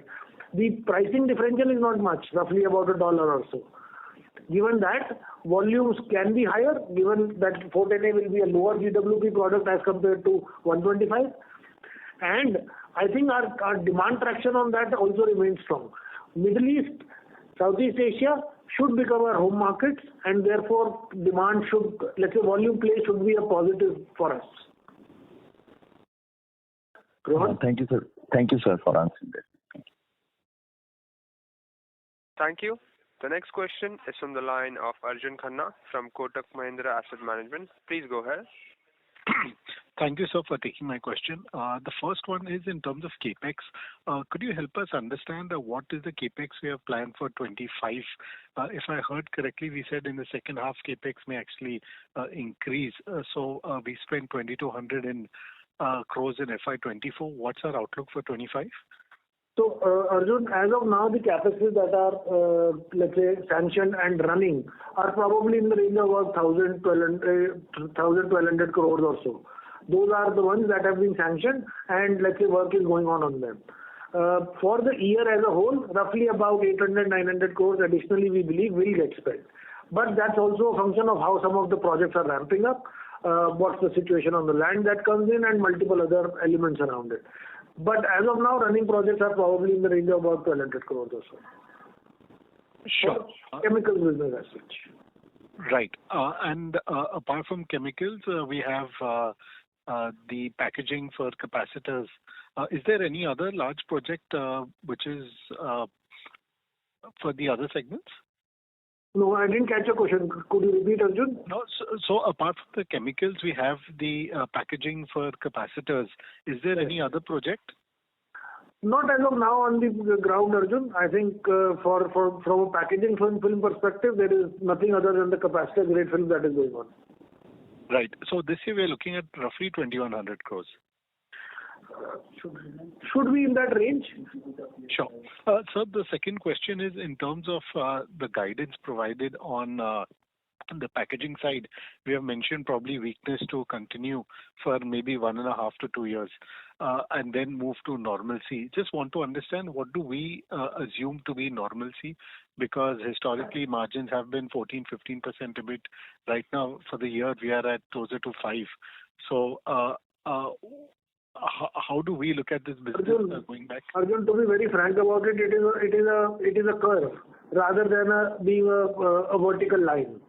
the pricing differential is not much, roughly about $1 or so. Given that, volumes can be higher, given that 410A will be a lower GWP product as compared to 125. And I think our demand traction on that also remains strong. Middle East, Southeast Asia should become our home markets, and therefore demand should, let's say, volume play should be a positive for us. Thank you, sir. Thank you, sir, for answering that. Thank you. The next question is from the line of Arjun Khanna from Kotak Mahindra Asset Management. Please go ahead. Thank you, sir, for taking my question. The first one is in terms of CapEx. Could you help us understand what is the CapEx we have planned for 25? If I heard correctly, we said in the second half CapEx may actually increase. So we spent 2,200 crores in FY24. What's our outlook for 25? So, Arjun, as of now, the capacities that are, let's say, sanctioned and running are probably in the range of about 1,200 crores or so. Those are the ones that have been sanctioned and, let's say, work is going on them. For the year as a whole, roughly about 800-900 crores additionally, we believe will get spent. But that's also a function of how some of the projects are ramping up, what's the situation on the land that comes in, and multiple other elements around it. But as of now, running projects are probably in the range of about 1,200 crores or so. Sure. Chemical business as such. Right. And apart from chemicals, we have the packaging for capacitors. Is there any other large project which is for the other segments? No, I didn't catch your question. Could you repeat, Arjun? No. So apart from the chemicals, we have the packaging for capacitors. Is there any other project? Not as of now on the ground, Arjun. I think from a packaging film perspective, there is nothing other than the capacitor grade film that is going on. Right. So this year we are looking at roughly 2,100 crores. Should be in that range. Sure. Sir, the second question is in terms of the guidance provided on the packaging side. We have mentioned probably weakness to continue for maybe 1.5 to 2 years and then move to normalcy. Just want to understand what do we assume to be normalcy, because historically margins have been 14-15% a bit. Right now for the year we are at closer to 5. So how do we look at this business going back? Arjun, to be very frank about it, it is a curve rather than being a vertical line.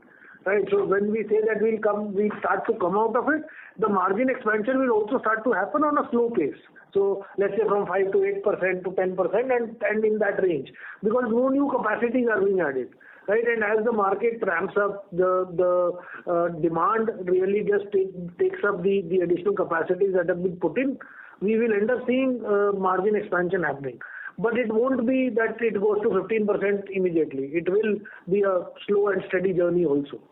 Right. So when we say that we start to come out of it, the margin expansion will also start to happen on a slow pace. So let's say from 5 to 8% to 10% and in that range, because no new capacities are being added. Right, and as the market ramps up, the demand really just takes up the additional capacities that have been put in. We will end up seeing margin expansion happening. But it won't be that it goes to 15% immediately. It will be a slow and steady journey also.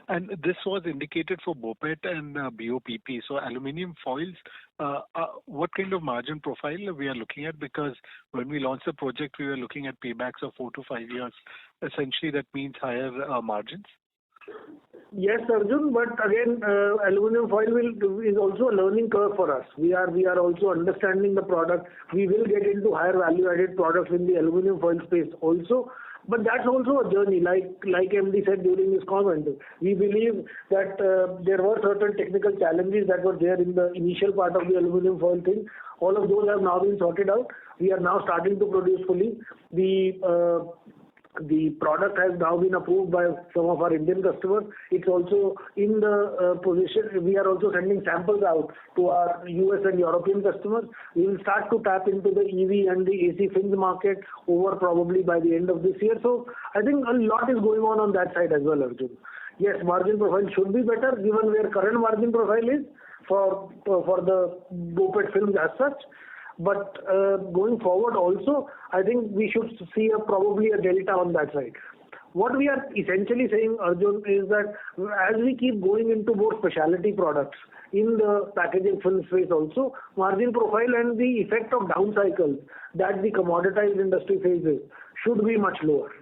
And this was indicated for BOPET and BOPP. So aluminium foils, what kind of margin profile we are looking at? Because when we launched the project, we were looking at paybacks of 4 to 5 years. Essentially, that means higher margins. Yes, Arjun, but again, aluminum foil is also a learning curve for us. We are also understanding the product. We will get into higher value-added products in the aluminum foil space also. But that's also a journey, like MD said during his comment. We believe that there were certain technical challenges that were there in the initial part of the aluminum foil thing. All of those have now been sorted out. We are now starting to produce fully. The product has now been approved by some of our Indian customers. It's also in the position. We are also sending samples out to our US and European customers. We will start to tap into the EV and the AC fins market over probably by the end of this year. So I think a lot is going on that side as well, Arjun. Yes, margin profile should be better given where current margin profile is for the BOPET films as such. But going forward also, I think we should see probably a delta on that side. What we are essentially saying, Arjun, is that as we keep going into more specialty products in the packaging film space also, margin profile and the effect of down cycles that the commoditized industry faces should be much lower.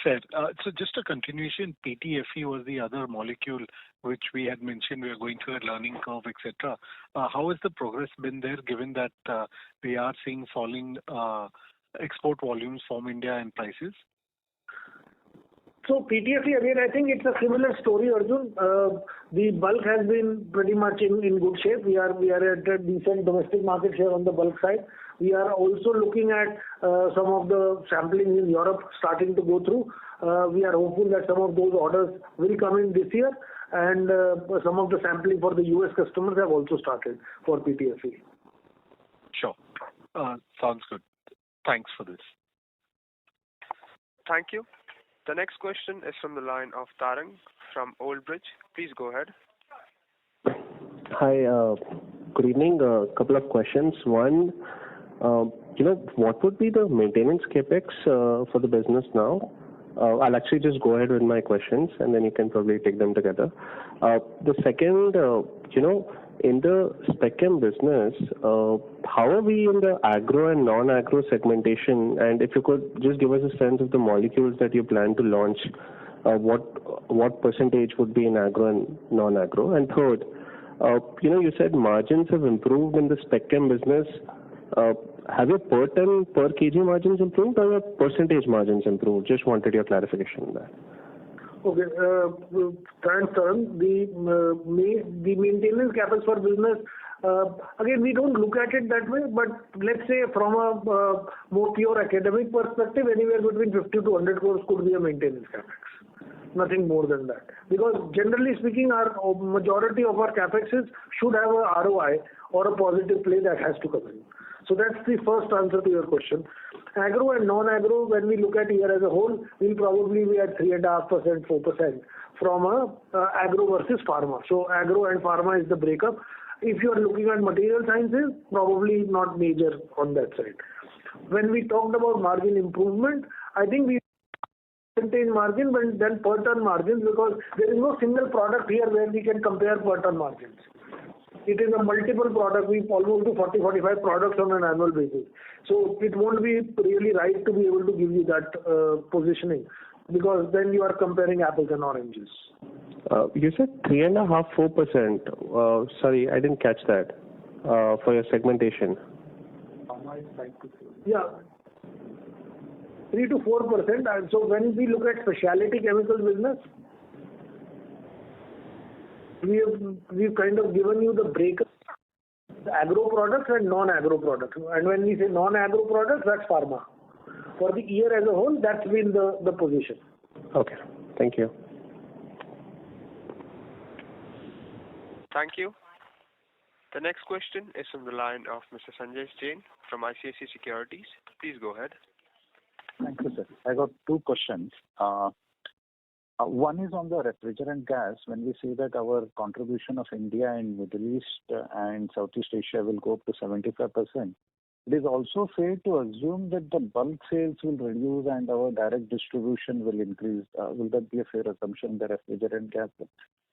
Fair. So just a continuation, PTFE was the other molecule which we had mentioned we are going through a learning curve, etc. How has the progress been there, given that we are seeing falling export volumes from India and prices? So PTFE, again, I think it's a similar story, Arjun. The bulk has been pretty much in good shape. We are at a decent domestic market share on the bulk side. We are also looking at some of the sampling in Europe starting to go through. We are hopeful that some of those orders will come in this year, and some of the sampling for the US customers have also started for PTFE. Sure. Sounds good. Thanks for this. Thank you. The next question is from the line of Tarang from Old Bridge. Please go ahead. Hi, good evening. A couple of questions. One, what would be the maintenance capex for the business now? I'll actually just go ahead with my questions, and then you can probably take them together. The second, in the Spec Chem business, how are we in the agro and non-agro segmentation? And if you could just give us a sense of the molecules that you plan to launch, what percentage would be in agro and non-agro? And third, you said margins have improved in the Spec Chem business. Have your per ton, per kg margins improved, or your percentage margins improved? Just wanted your clarification on that. Okay. Thanks, Tarang. The maintenance capex for business, again, we don't look at it that way, but let's say from a more pure academic perspective, anywhere between 50 to 100 crores could be a maintenance capex. Nothing more than that. Because generally speaking, our majority of our capexes should have a ROI or a positive play that has to come in. So that's the first answer to your question. Agro and non-agro, when we look at year as a whole, we'll probably be at 3.5%, 4% from agro versus pharma. So agro and pharma is the breakup. If you are looking at material sciences, probably not major on that side. When we talked about margin improvement, I think we percentage margin, but then per ton margins, because there is no single product here where we can compare per ton margins. It is a multiple product. We almost do 40, 45 products on an annual basis. So it won't be really right to be able to give you that positioning, because then you are comparing apples and oranges. You said 3.5%, 4%. Sorry, I didn't catch that for your segmentation. Yeah. 3 to 4%. And so when we look at specialty chemical business, we've kind of given you the breakup, the agro products and non-agro products. And when we say non-agro products, that's pharma. For the year as a whole, that's been the position. Okay. Thank you. Thank you. The next question is from the line of Mr. Sanjay Jain from ICICI Securities. Please go ahead. Thank you, sir. I got two questions. One is on the refrigerant gas. When we say that our contribution of India in Middle East and Southeast Asia will go up to 75%, it is also fair to assume that the bulk sales will reduce and our direct distribution will increase. Will that be a fair assumption, the refrigerant gas?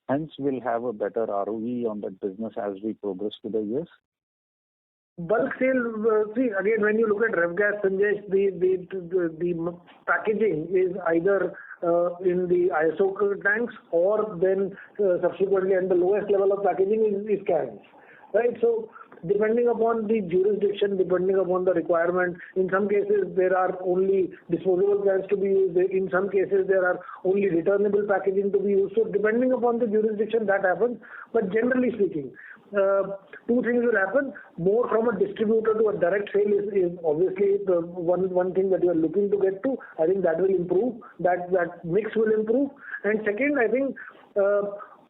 Hence, we'll have a better ROE on that business as we progress through the years. Bulk sale, see, again, when you look at ref gas, Sanjay, the packaging is either in the ISO tanks or then subsequently at the lowest level of packaging is cans, right? So depending upon the jurisdiction, depending upon the requirement, in some cases there are only disposable cans to be used, in some cases there are only returnable packaging to be used. So depending upon the jurisdiction that happens, but generally speaking, two things will happen. More from a distributor to a direct sale is obviously the one thing that you are looking to get to. I think that will improve. That mix will improve. And second, I think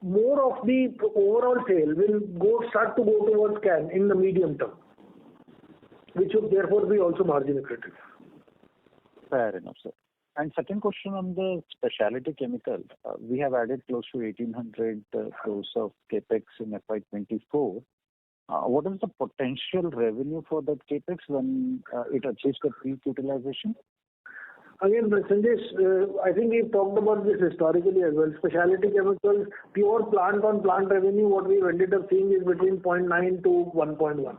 more of the overall sale will start to go towards can in the medium term, which would therefore be also margin accretive. Fair enough, sir. And second question on the specialty chemical. We have added close to 1,800 crores of capex in FY24. What is the potential revenue for that capex when it achieves the peak utilization? Again, Sanjay, I think we've talked about this historically as well. Specialty chemicals, pure plant-on-plant revenue, what we've ended up seeing is between 0.9 to 1.1.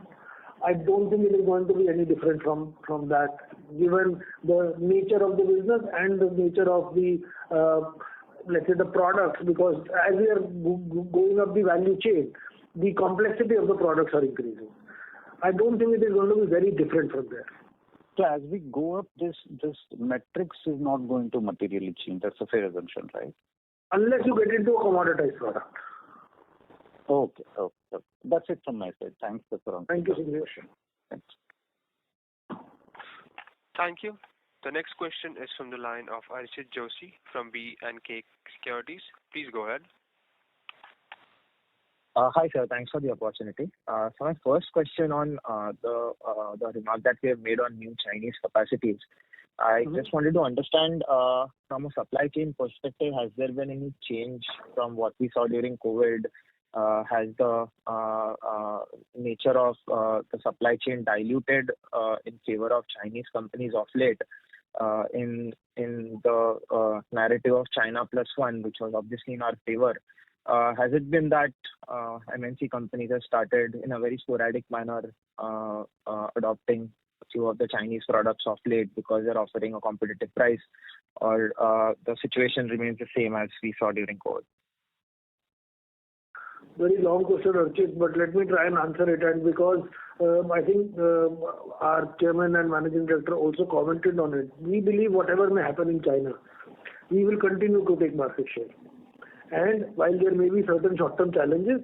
I don't think it is going to be any different from that, given the nature of the business and the nature of the, let's say, the products, because as we are going up the value chain, the complexity of the products are increasing. I don't think it is going to be very different from there. So as we go up, this metrics is not going to materially change. That's a fair assumption, right? Unless you get into a commoditized product. Okay. That's it from my side. Thanks, sir. Thank you, Sanjay. Thanks. Thank you. The next question is from the line of Archit Joshi from B&K Securities. Please go ahead. Hi, sir. Thanks for the opportunity. So my first question on the remark that we have made on new Chinese capacities. I just wanted to understand from a supply chain perspective, has there been any change from what we saw during COVID? Has the nature of the supply chain diluted in favor of Chinese companies of late in the narrative of China plus one, which was obviously in our favor? Has it been that MNC companies have started in a very sporadic manner adopting a few of the Chinese products of late because they're offering a competitive price, or the situation remains the same as we saw during COVID? Very long question, Archit, but let me try and answer it. And because I think our chairman and managing director also commented on it, we believe whatever may happen in China, we will continue to take market share. And while there may be certain short-term challenges,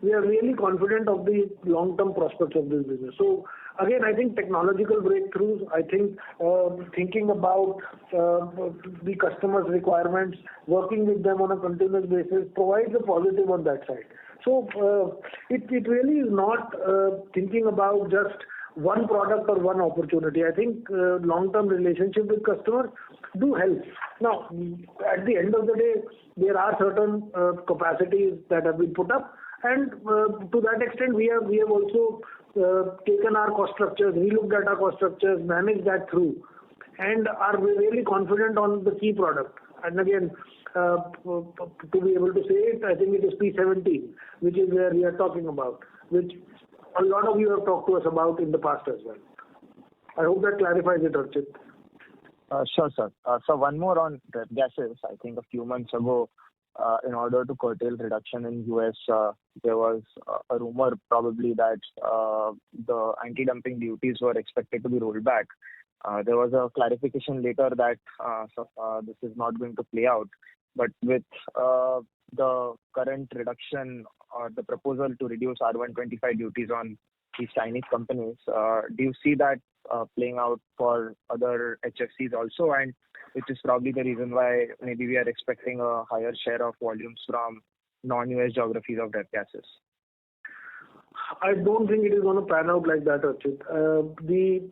we are really confident of the long-term prospects of this business. So again, I think technological breakthroughs, I think thinking about the customer's requirements, working with them on a continuous basis provides a positive on that side. So it really is not thinking about just one product or one opportunity. I think long-term relationship with customers do help. Now, at the end of the day, there are certain capacities that have been put up, and to that extent, we have also taken our cost structures, relooked at our cost structures, managed that through, and are really confident on the key product. And again, to be able to say it, I think it is P17, which is where we are talking about, which a lot of you have talked to us about in the past as well. I hope that clarifies it, Archit. Sure, sir. So one more on ref gases. I think a few months ago, in order to curtail reduction in US, there was a rumor probably that the anti-dumping duties were expected to be rolled back. There was a clarification later that this is not going to play out. But with the current reduction or the proposal to reduce R125 duties on these Chinese companies, do you see that playing out for other HFCs also, and which is probably the reason why maybe we are expecting a higher share of volumes from non-US geographies of ref gases? I don't think it is going to pan out like that, Archit. The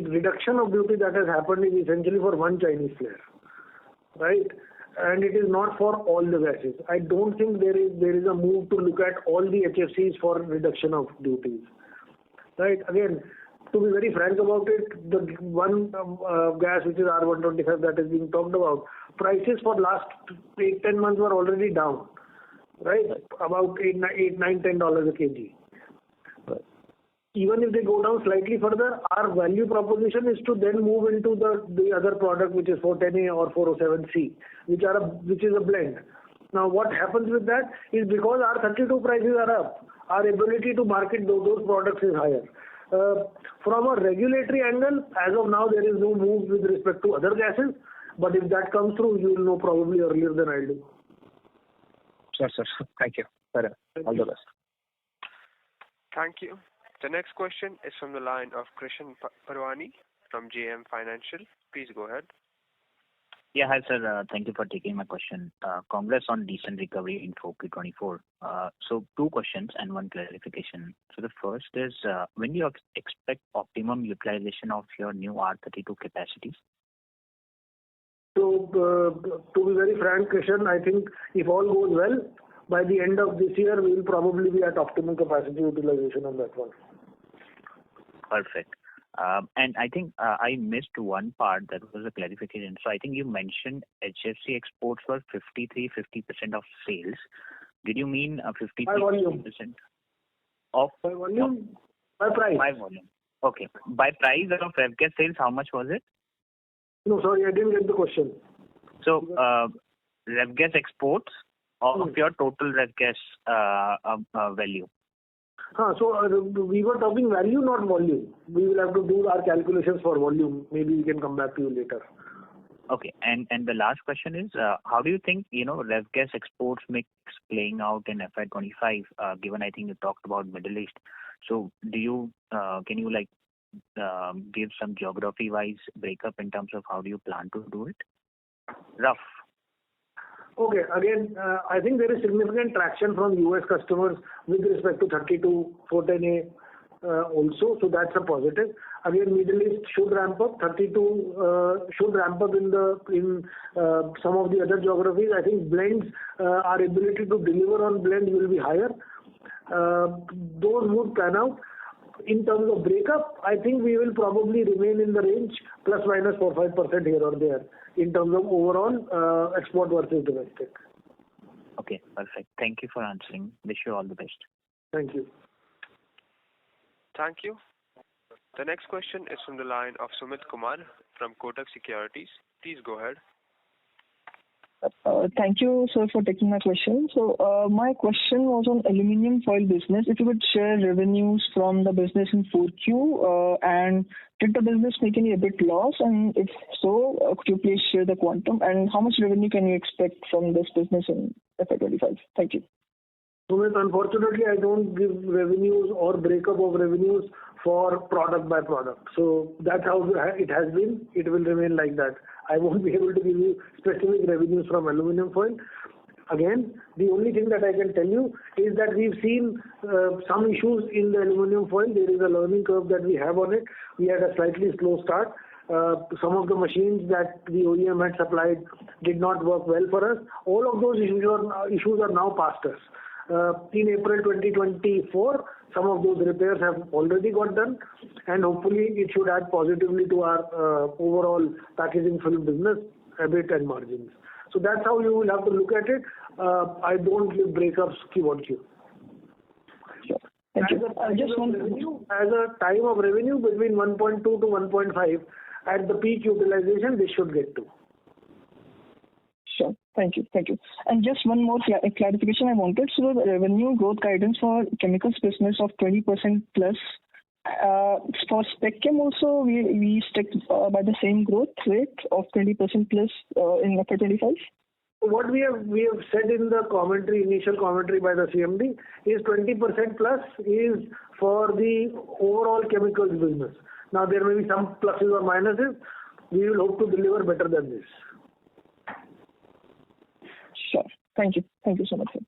reduction of duty that has happened is essentially for one Chinese player, right? And it is not for all the gases. I don't think there is a move to look at all the HFCs for reduction of duties, right? Again, to be very frank about it, the one gas which is R125 that is being talked about, prices for last 8-10 months were already down, right? About $8, $9, $10 a kg. Even if they go down slightly further, our value proposition is to then move into the other product, which is 410A or 407C, which is a blend. Now, what happens with that is because our 32 prices are up, our ability to market those products is higher. From a regulatory angle, as of now, there is no move with respect to other gases, but if that comes through, you will know probably earlier than I do. Sure, sir. Thank you. All the best. Thank you. The next question is from the line of Krishan Parwani from JM Financial. Please go ahead. Yeah, hi sir. Thank you for taking my question. Congrats on decent recovery in Q4. So two questions and one clarification. So the first is, when do you expect optimum utilization of your new R32 capacities? So, to be very frank, Krishan, I think if all goes well, by the end of this year, we will probably be at optimum capacity utilization on that one. Perfect. And I think I missed one part, that was a clarification. So I think you mentioned HFC exports were 50% of sales. Did you mean 53%? By volume. Of? By volume? By price. By volume. Okay. By price of ref gas sales, how much was it? No, sorry, I didn't get the question. So, ref gas exports of your total ref gas value. So we were talking value, not volume. We will have to do our calculations for volume. Maybe we can come back to you later. Okay. And the last question is, how do you think, ref gas exports mix playing out in FY25, given I think you talked about Middle East. So can you give some geography-wise breakup in terms of how do you plan to do it? Rough. Okay. Again, I think there is significant traction from U.S. customers with respect to 32, 410A also, so that's a positive. Again, Middle East should ramp up. 32 should ramp up in some of the other geographies. I think blends, our ability to deliver on blends will be higher. Those would pan out. In terms of breakup, I think we will probably remain in the range plus minus 4-5% here or there in terms of overall export versus domestic. Okay, perfect. Thank you for answering. Wish you all the best. Thank you. Thank you. The next question is from the line of Sumit Kumar from Kotak Securities. Please go ahead. Thank you, sir, for taking my question. So my question was on aluminum foil business. If you could share revenues from the business in 4Q, and did the business make any EBIT loss? And if so, could you please share the quantum? And how much revenue can you expect from this business in FY25? Thank you. Sumit, unfortunately, I don't give revenues or breakup of revenues for product by product. So that's how it has been. It will remain like that. I won't be able to give you specific revenues from aluminum foil. Again, the only thing that I can tell you is that we've seen some issues in the aluminum foil. There is a learning curve that we have on it. We had a slightly slow start. Some of the machines that the OEM had supplied did not work well for us. All of those issues are now past us. In April 2024, some of those repairs have already got done, and hopefully it should add positively to our overall packaging film business, EBIT and margins. So that's how you will have to look at it. I don't give breakups Q on Q. Sure. Thank you. As a time of revenue between 1.2 to 1.5, at the peak utilization, this should get to. Sure. Thank you. Thank you. And just one more clarification I wanted. So the revenue growth guidance for chemicals business of 20% plus, for Spec Chem also, we stick by the same growth rate of 20% plus in FY25? What we have said in the initial commentary by the CMD is 20% plus is for the overall chemicals business. Now there may be some pluses or minuses. We will hope to deliver better than this. Sure. Thank you. Thank you so much, sir.